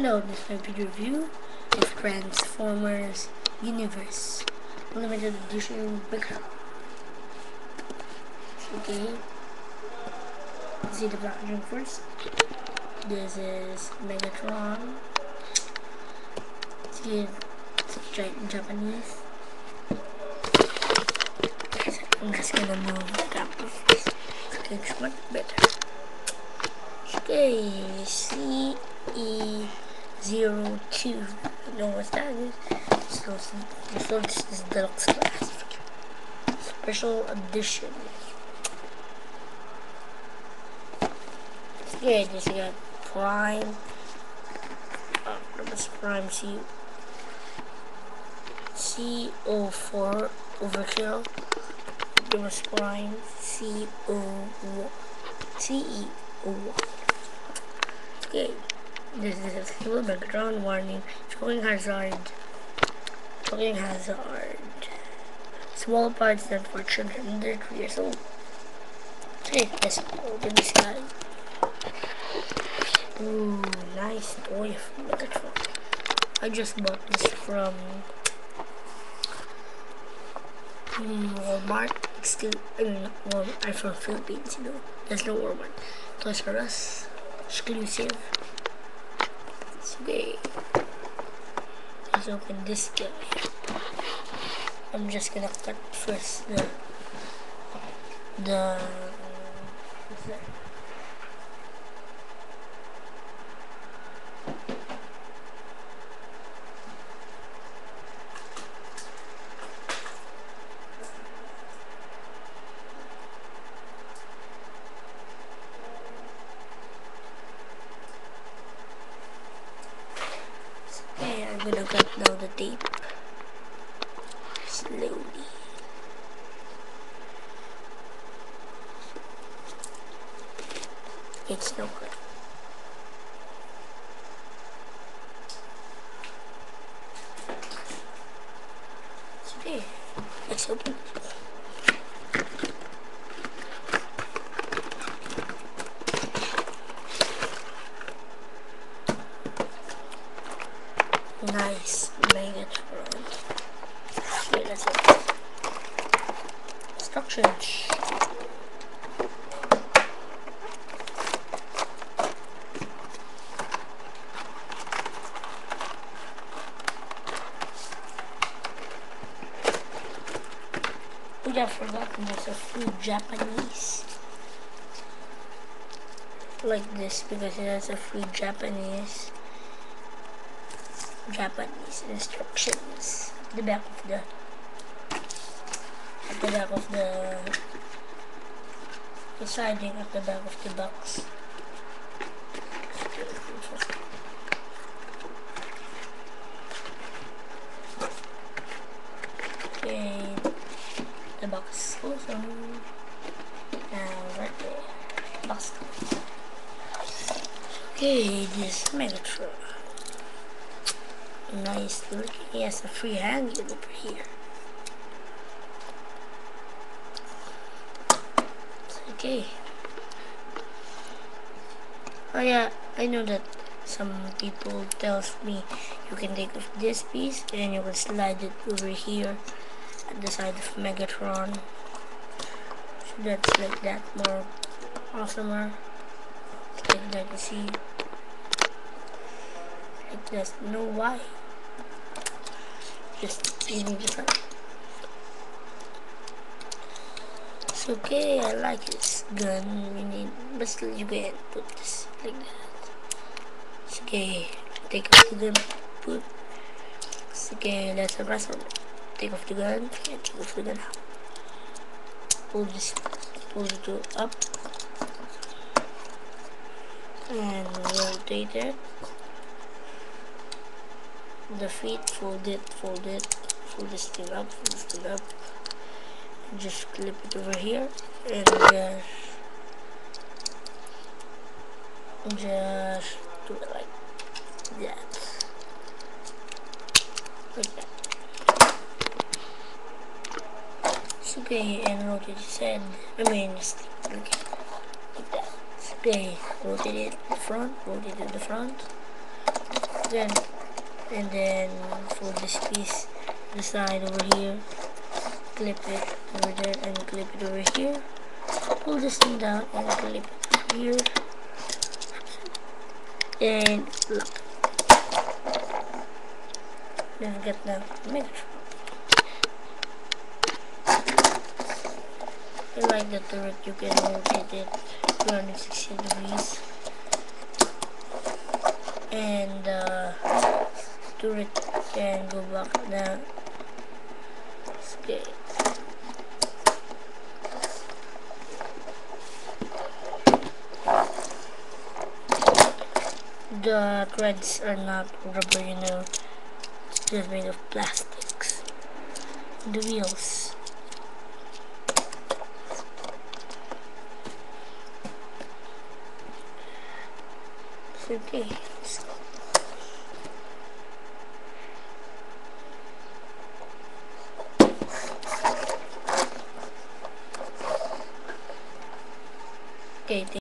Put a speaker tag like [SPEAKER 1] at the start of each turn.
[SPEAKER 1] Hello, this is my video review of Transformers Universe Limited Edition background. Okay, let's see the packaging first. This is Megatron. See, it's Japanese. I'm just gonna move the camera first. Okay, it's much better. Okay, CE02. You know what that is? So this is deluxe class. Special edition. Okay, this we got Prime. Prime CO4 Overkill. There was Prime CE01. Okay, this is a single Megatron warning. Choking hazard. Small parts that for children under 3 years old. Okay, let's open this guy. Ooh, nice toy from Megatron. I just bought this from Walmart. It's still not Walmart. I'm from Philippines, you know. There's no Walmart. Toys R Us exclusive. Okay, let's open this guy. I'm just gonna cut first the what's that? Okay, I'm gonna cut now the tape slowly. It's no good. Okay, let's open it. Nice Megatron. Okay, let's open it. Instructions. We have forgotten there's a few Japanese like this because it has a few Japanese instructions at the back of the siding at the back of the box. Okay, the box also. Now right there, box. Okay, this Megatron. Nice looking. He has a free hand over here. Okay. Oh yeah, I know that some people tells me you can take off this piece and you can slide it over here at the side of Megatron. So that's like that more awesomer. Like that, you see. Like that. No why. Just using the front. It's okay, I like this gun. We need, but still you can put this like that. It's okay. Take off the gun. Put. It's okay. Let's transform it. Take off the gun. And take off the gun. Pull this. Pull it up. And rotate it. The feet, fold this thing up, and just clip it over here, and just do it like that, It's okay, and rotate his head, okay, like that. It's okay, rotate it to the front, then fold this piece to the side over here, clip it over there and clip it over here, pull this thing down and clip it over here and lock. Then get the Megatron. I like the turret, you can rotate it 260 degrees, and turret can go back down. Okay. The threads are not rubber, you know, it's just made of plastics. The wheels. Okay, let's go. Okay,